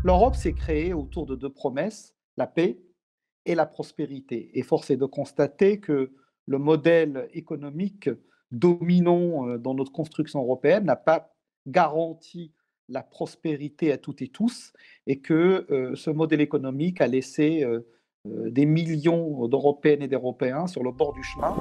L'Europe s'est créée autour de deux promesses, la paix et la prospérité. Et force est de constater que le modèle économique dominant dans notre construction européenne n'a pas garanti la prospérité à toutes et tous, et que ce modèle économique a laissé des millions d'Européennes et d'Européens sur le bord du chemin.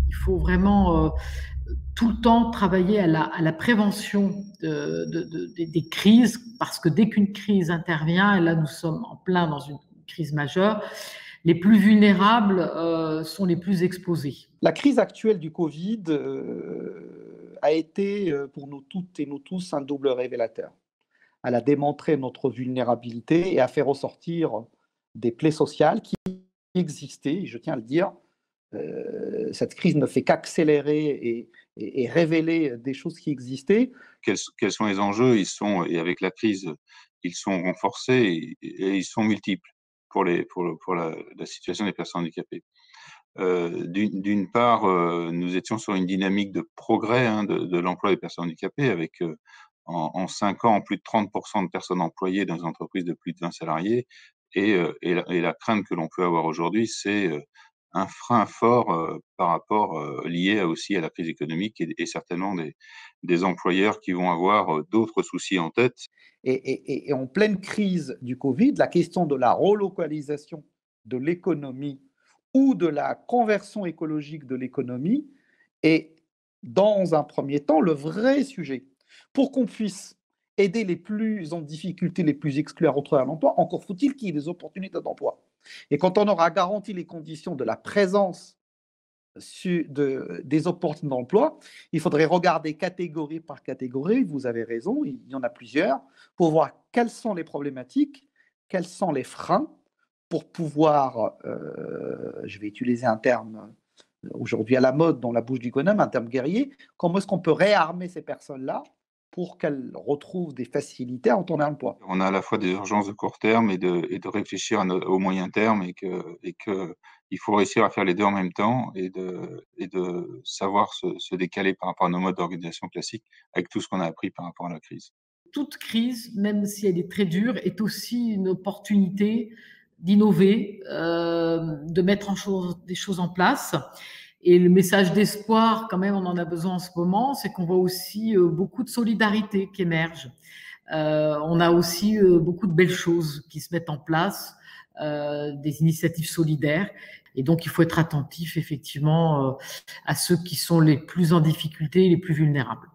Il faut vraiment tout le temps travailler à la prévention des crises, parce que dès qu'une crise intervient, et là nous sommes en plein dans une crise majeure, les plus vulnérables sont les plus exposés. La crise actuelle du Covid a été pour nous toutes et nous tous un double révélateur. Elle a démontré notre vulnérabilité et a fait ressortir des plaies sociales qui existaient, je tiens à le dire. Cette crise ne fait qu'accélérer et révéler des choses qui existaient. Quels sont les enjeux? Et avec la crise, ils sont renforcés et ils sont multiples pour la situation des personnes handicapées. D'une part, nous étions sur une dynamique de progrès, hein, de l'emploi des personnes handicapées avec, en 5 ans, plus de 30% de personnes employées dans une entreprise de plus de 20 salariés et la crainte que l'on peut avoir aujourd'hui, c'est, un frein fort, par rapport, lié aussi à la crise économique et certainement des employeurs qui vont avoir, d'autres soucis en tête. Et en pleine crise du Covid, la question de la relocalisation de l'économie ou de la conversion écologique de l'économie est, dans un premier temps, le vrai sujet. Pour qu'on puisse aider les plus en difficulté, les plus exclus à retrouver un emploi, encore faut-il qu'il y ait des opportunités d'emploi. Et quand on aura garanti les conditions de la présence des opportunités d'emploi, il faudrait regarder catégorie par catégorie, vous avez raison, il y en a plusieurs, pour voir quelles sont les problématiques, quels sont les freins, pour pouvoir, je vais utiliser un terme aujourd'hui à la mode dans la bouche du bonhomme, un terme guerrier, comment est-ce qu'on peut réarmer ces personnes-là pour qu'elles retrouvent des facilités à retourner à l'emploi. On a à la fois des urgences de court terme et de réfléchir au moyen terme et que il faut réussir à faire les 2 en même temps et de savoir se décaler par rapport à nos modes d'organisation classiques avec tout ce qu'on a appris par rapport à la crise. Toute crise, même si elle est très dure, est aussi une opportunité d'innover, de mettre des choses en place. Et le message d'espoir, quand même, on en a besoin en ce moment, c'est qu'on voit aussi beaucoup de solidarité qui émerge. On a aussi beaucoup de belles choses qui se mettent en place, des initiatives solidaires. Et donc, il faut être attentif, effectivement, à ceux qui sont les plus en difficulté et les plus vulnérables.